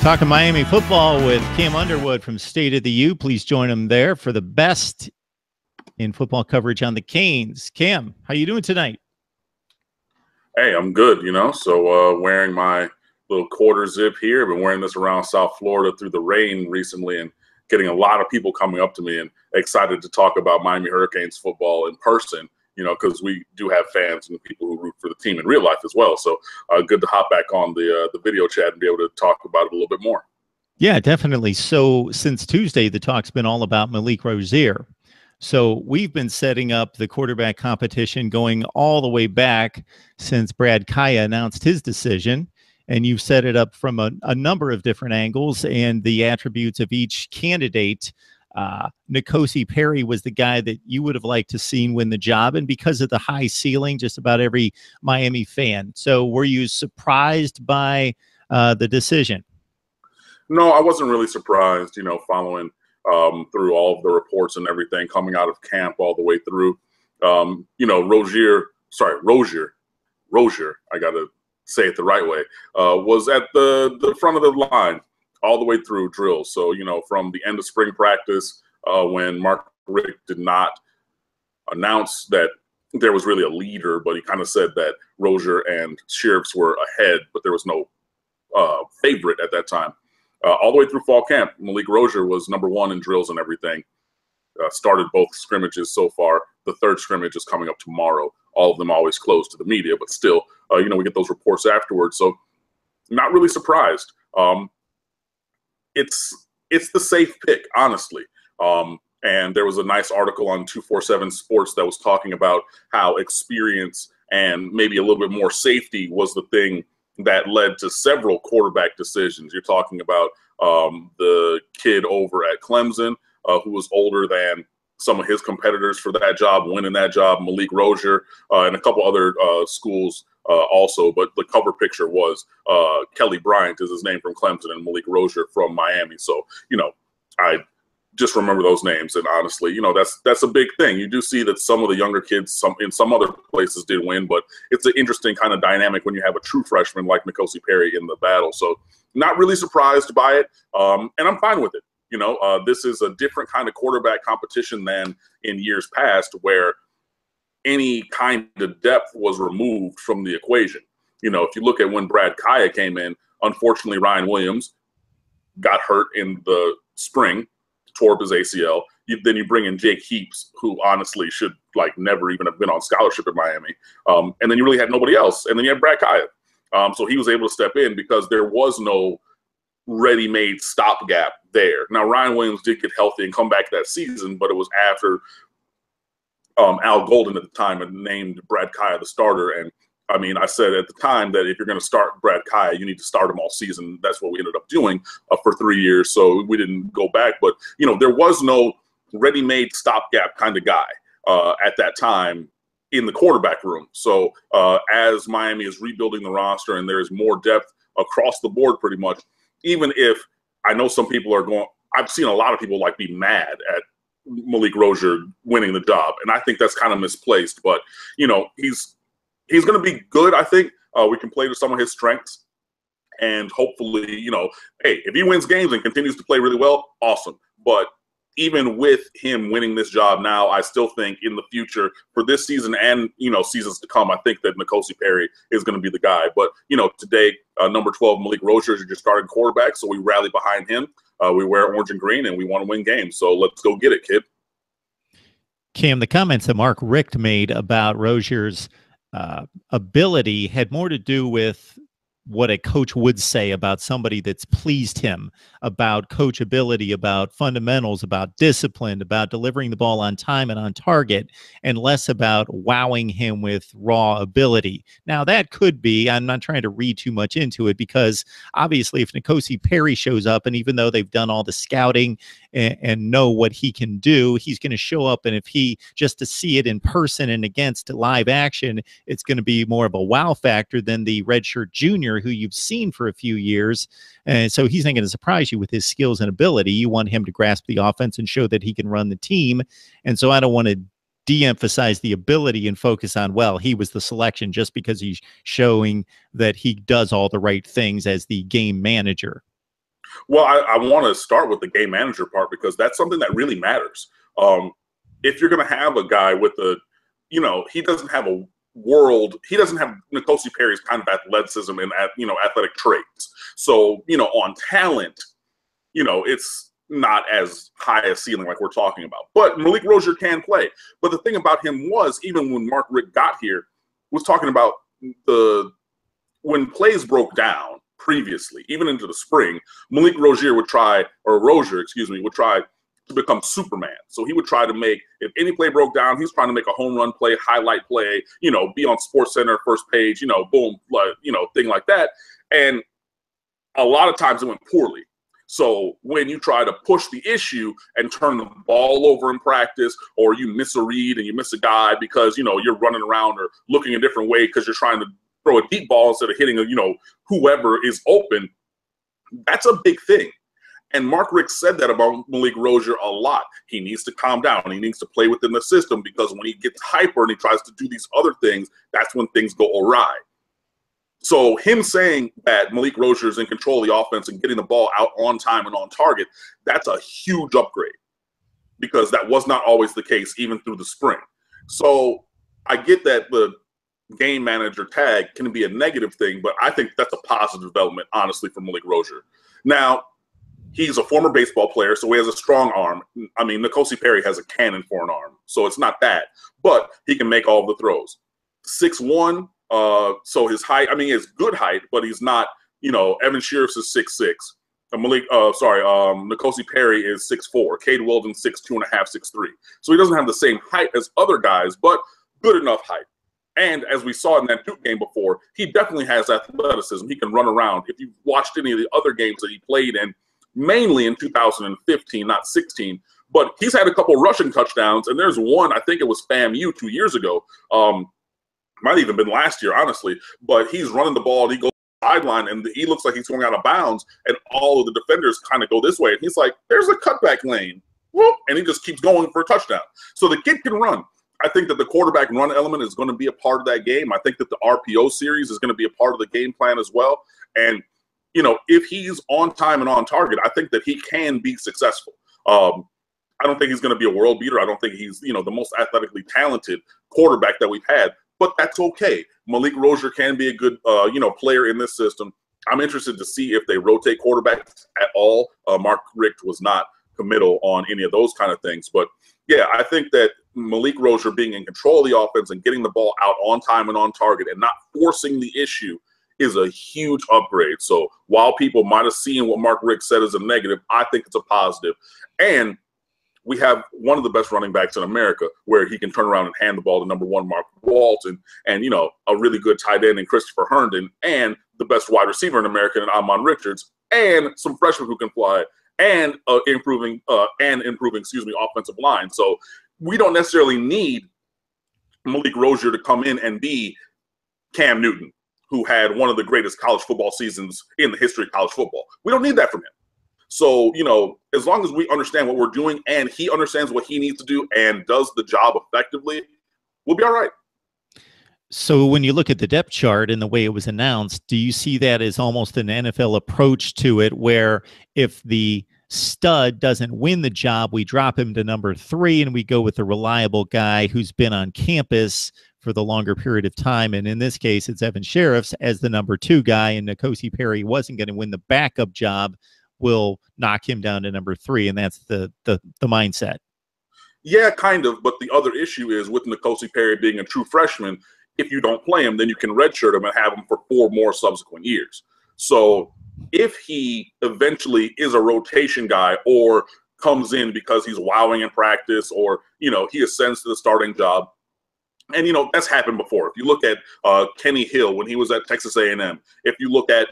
Talking Miami football with Cam Underwood from State of the U. Please join him there for the best in football coverage on the Canes. Cam, how you doing tonight? Hey, I'm good, So wearing my little quarter zip here. I've been wearing this around South Florida through the rain recently and getting a lot of people coming up to me and excited to talk about Miami Hurricanes football in person, because we do have fans and people who root for the team in real life as well. So good to hop back on the video chat and be able to talk about it a little bit more. Yeah, definitely. So since Tuesday, the talk's been all about Malik Rosier. So we've been setting up the quarterback competition going all the way back since Brad Kaaya announced his decision. And you've set it up from a number of different angles and the attributes of each candidate. N'Kosi Perry was the guy that you would have liked to seen win the job. And because of the high ceiling, just about every Miami fan. So were you surprised by the decision? No, I wasn't really surprised, following through all of the reports and everything coming out of camp all the way through. Rosier, I got to say it the right way, was at the front of the line all the way through drills. So, from the end of spring practice, when Richt did not announce that there was really a leader, but he kind of said that Rosier and Sheriffs were ahead, but there was no favorite at that time. All the way through fall camp, Malik Rosier was #1 in drills and everything. Started both scrimmages so far. The third scrimmage is coming up tomorrow. All of them always closed to the media, but still, we get those reports afterwards. So not really surprised. It's the safe pick, honestly. And there was a nice article on 247 Sports that was talking about how experience and maybe a little bit more safety was the thing that led to several quarterback decisions. You're talking about the kid over at Clemson, who was older than some of his competitors for that job, winning that job, Malik Rosier, and a couple other schools also. But the cover picture was Kelly Bryant is his name from Clemson and Malik Rosier from Miami. So, I just remember those names. And honestly, that's a big thing. You do see that some of the younger kids in some other places did win, but it's an interesting kind of dynamic when you have a true freshman like N'Kosi Perry in the battle. So not really surprised by it. And I'm fine with it. This is a different kind of quarterback competition than in years past where any kind of depth was removed from the equation. If you look at when Brad Kaaya came in, unfortunately, Ryan Williams got hurt in the spring, tore up his ACL. Then you bring in Jake Heaps, who honestly should never even have been on scholarship at Miami. And then you really had nobody else. And then you had Brad Kaaya. So he was able to step in because there was no ready-made stopgap there. Now, Ryan Williams did get healthy and come back that season, but it was after Al Golden at the time had named Brad Kaaya the starter. And I mean, I said at the time that if you're going to start Brad Kaaya, you need to start him all season. That's what we ended up doing for 3 years. So we didn't go back. But, there was no ready-made stopgap kind of guy at that time in the quarterback room. So as Miami is rebuilding the roster and there's more depth across the board pretty much, even if I know some people are going – I've seen a lot of people be mad at Malik Rosier winning the job. And I think that's kind of misplaced. But, he's going to be good, I think. We can play to some of his strengths. And hopefully, hey, if he wins games and continues to play really well, awesome. But even with him winning this job now, I still think in the future for this season and, seasons to come, I think that N'Kosi Perry is going to be the guy. But, today, number 12, Malik Rosier is your starting quarterback. So we rally behind him. We wear orange and green and we want to win games. So let's go get it, kid. Cam, the comments that Mark Richt made about Rosier's ability had more to do with what a coach would say about somebody that's pleased him, about coachability, about fundamentals, about discipline, about delivering the ball on time and on target, and less about wowing him with raw ability. Now, that could be, I'm not trying to read too much into it, because obviously if N'Kosi Perry shows up, and even though they've done all the scouting and know what he can do, he's going to show up, and if he, just to see it in person and against live action, it's going to be more of a wow factor than the redshirt junior who you've seen for a few years. And so he's not going to surprise you with his skills and ability. You want him to grasp the offense and show that he can run the team. And so I don't want to de-emphasize the ability and focus on, well, he was the selection just because he's showing that he does all the right things as the game manager. Well, I want to start with the game manager part because that's something that really matters. If you're going to have a guy with he doesn't have he doesn't have N'Kosi Perry's kind of athleticism and athletic traits. So on talent, it's not as high a ceiling like we're talking about. But Malik Rosier can play. But the thing about him was, even when Mark Richt got here, was talking about when plays broke down previously, even into the spring, Malik Rosier would try to become Superman. So he would try to make, if any play broke down, he's trying to make a home run play, highlight play, be on Sports Center first page, boom, thing like that. And a lot of times it went poorly. So when you try to push the issue and turn the ball over in practice, or you miss a read and you miss a guy because, you're running around or looking a different way because you're trying to throw a deep ball instead of hitting whoever is open, that's a big thing. And Mark Richt said that about Malik Rosier a lot. He needs to calm down. He needs to play within the system, because when he gets hyper and he tries to do these other things, that's when things go awry. So him saying that Malik Rosier is in control of the offense and getting the ball out on time and on target, that's a huge upgrade, because that was not always the case even through the spring. So I get that the game manager tag can be a negative thing, but I think that's a positive development, honestly, for Malik Rosier. Now, he's a former baseball player, so he has a strong arm. I mean, N'Kosi Perry has a cannon for an arm, so it's not that. But he can make all of the throws. 6'1", so his height, he has good height, but he's not, Evan Sheriff's is 6'6". N'Kosi Perry is 6'4". Cade Weldon 6'2.5", 6'3". So he doesn't have the same height as other guys, but good enough height. And as we saw in that Duke game before, he definitely has athleticism. He can run around. If you've watched any of the other games that he played in, mainly in 2015, not 16, but he's had a couple rushing touchdowns, and there's one, I think it was FAMU 2 years ago, might even been last year, honestly, but he's running the ball, and he goes to the sideline, and he looks like he's going out of bounds, and all of the defenders kind of go this way, and he's like, there's a cutback lane, whoop, and he just keeps going for a touchdown. So the kid can run. I think that the quarterback run element is going to be a part of that game. I think that the RPO series is going to be a part of the game plan as well. And, if he's on time and on target, I think that he can be successful. I don't think he's going to be a world beater. I don't think he's, the most athletically talented quarterback that we've had, but that's okay. Malik Rosier can be a good, player in this system. I'm interested to see if they rotate quarterbacks at all. Mark Richt was not committal on any of those kind of things. But, yeah, I think that Malik Rosier being in control of the offense and getting the ball out on time and on target and not forcing the issue is a huge upgrade. So while people might have seen what Mark Richt said as a negative, I think it's a positive. And we have one of the best running backs in America where he can turn around and hand the ball to number 1 Mark Walton and a really good tight end in Christopher Herndon, and the best wide receiver in America in Amon Richards, and some freshmen who can fly, and improving offensive line. So we don't necessarily need Malik Rosier to come in and be Cam Newton, who had one of the greatest college football seasons in the history of college football. We don't need that from him. So, as long as we understand what we're doing and he understands what he needs to do and does the job effectively, we'll be all right. So when you look at the depth chart and the way it was announced, do you see that as almost an NFL approach to it, where if the stud doesn't win the job, we drop him to number 3 and we go with a reliable guy who's been on campus for the longer period of time? And in this case, it's Evan Sheriffs as the number 2 guy, and N'Kosi Perry wasn't going to win the backup job. Will knock him down to number 3, and that's the mindset. Yeah, kind of. But the other issue is with N'Kosi Perry being a true freshman, if you don't play him, then you can redshirt him and have him for 4 more subsequent years. So if he eventually is a rotation guy or comes in because he's wowing in practice, or, he ascends to the starting job, and, that's happened before. If you look at Kenny Hill when he was at Texas A&M, if you look at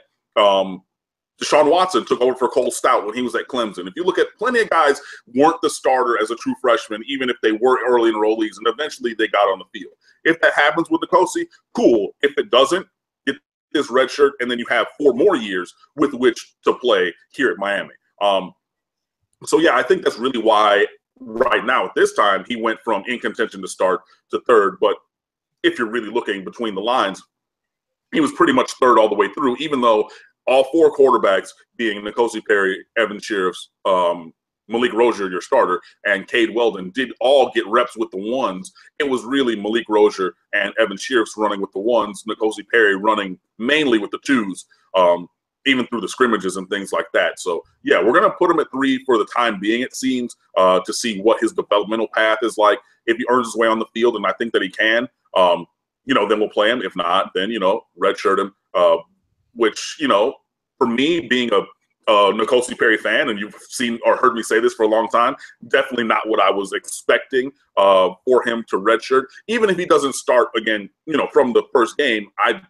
Deshaun Watson took over for Cole Stout when he was at Clemson. If you look at plenty of guys weren't the starter as a true freshman, even if they were early enrollees, and eventually they got on the field. If that happens with N'Kosi, cool. If it doesn't, get this red shirt, and then you have 4 more years with which to play here at Miami. So, yeah, I think that's really why right now at this time he went from in contention to start to 3rd. But if you're really looking between the lines, he was pretty much 3rd all the way through, even though all four quarterbacks being N'Kosi Perry, Evan Sheriffs, Malik Rosier, your starter, and Cade Weldon did all get reps with the ones. It was really Malik Rosier and Evan Sheriffs running with the ones, N'Kosi Perry running mainly with the twos, even through the scrimmages and things like that. So, yeah, we're going to put him at 3 for the time being, it seems, to see what his developmental path is like. If he earns his way on the field, and I think that he can, then we'll play him. If not, then, redshirt him, which, for me, being a N'Kosi Perry fan, and you've seen or heard me say this for a long time, definitely not what I was expecting for him to redshirt. Even if he doesn't start again, from the first game, I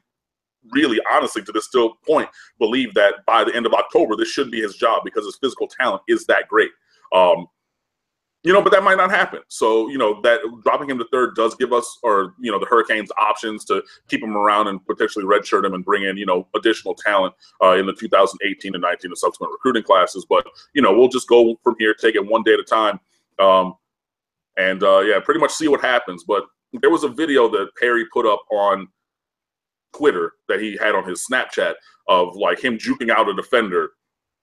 really, honestly, to this still point, believe that by the end of October, this should be his job because his physical talent is that great. But that might not happen. So, that dropping him to 3rd does give us, or, the Hurricanes options to keep him around and potentially redshirt him and bring in, additional talent in the 2018 and 19 and subsequent recruiting classes. But, we'll just go from here, take it one day at a time. Pretty much see what happens. But there was a video that Perry put up on Twitter that he had on his Snapchat of like him juking out a defender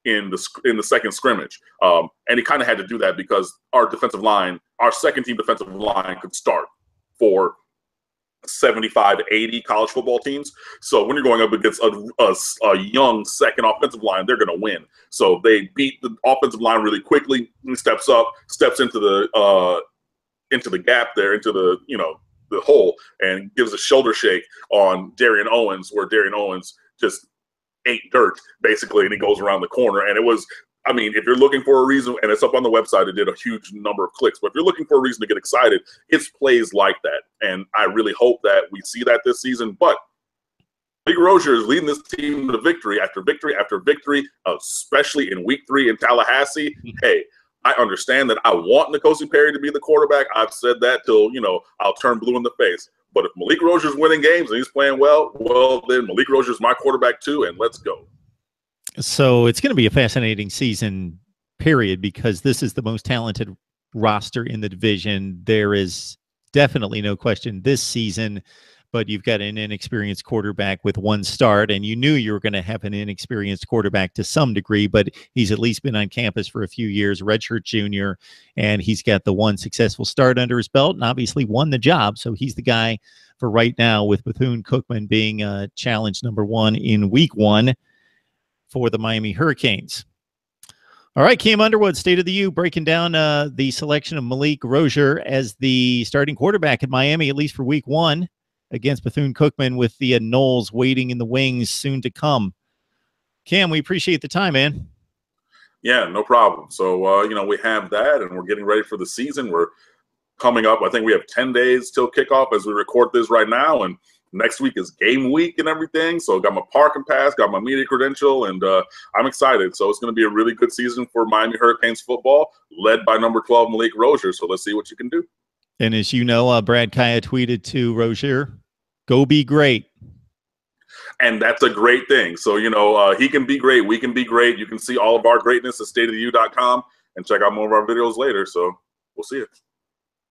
in the second scrimmage. And he kind of had to do that because our defensive line, our second team defensive line, could start for 75 to 80 college football teams. So when you're going up against a young second offensive line, they're going to win. So they beat the offensive line really quickly. He steps up, steps into the gap there, into the hole, and gives a shoulder shake on Darian Owens, where Darian Owens just ate dirt, basically, and he goes around the corner. And it was, if you're looking for a reason, and it's up on the website, it did a huge number of clicks, but if you're looking for a reason to get excited, it's plays like that. And I really hope that we see that this season. But Malik Rosier is leading this team to victory after victory after victory, especially in week 3 in Tallahassee. Hey, I understand that I want N'Kosi Perry to be the quarterback. I've said that till, I'll turn blue in the face. But if Malik Rosier's winning games and he's playing well, then Malik Rosier's my quarterback too, and let's go. So it's going to be a fascinating season, period, because this is the most talented roster in the division. There is definitely no question this season, but you've got an inexperienced quarterback with one start, and you knew you were going to have an inexperienced quarterback to some degree, but he's at least been on campus for a few years, redshirt junior, and he's got the one successful start under his belt and obviously won the job. So he's the guy for right now, with Bethune-Cookman being challenge number 1 in week 1 for the Miami Hurricanes. All right, Cam Underwood, State of the U, breaking down the selection of Malik Rosier as the starting quarterback at Miami, at least for week 1. Against Bethune-Cookman, with the Noles waiting in the wings soon to come. Cam, we appreciate the time, man. Yeah, no problem. So, we have that, and we're getting ready for the season. We're coming up. I think we have 10 days till kickoff as we record this right now, and next week is game week and everything. So got my parking pass, got my media credential, and I'm excited. So it's going to be a really good season for Miami Hurricanes football, led by number 12, Malik Rosier. So let's see what you can do. And as you know, Brad Kaaya tweeted to Rosier, "Go be great." And that's a great thing. So, he can be great. We can be great. You can see all of our greatness at stateoftheu.com and check out more of our videos later. So we'll see you.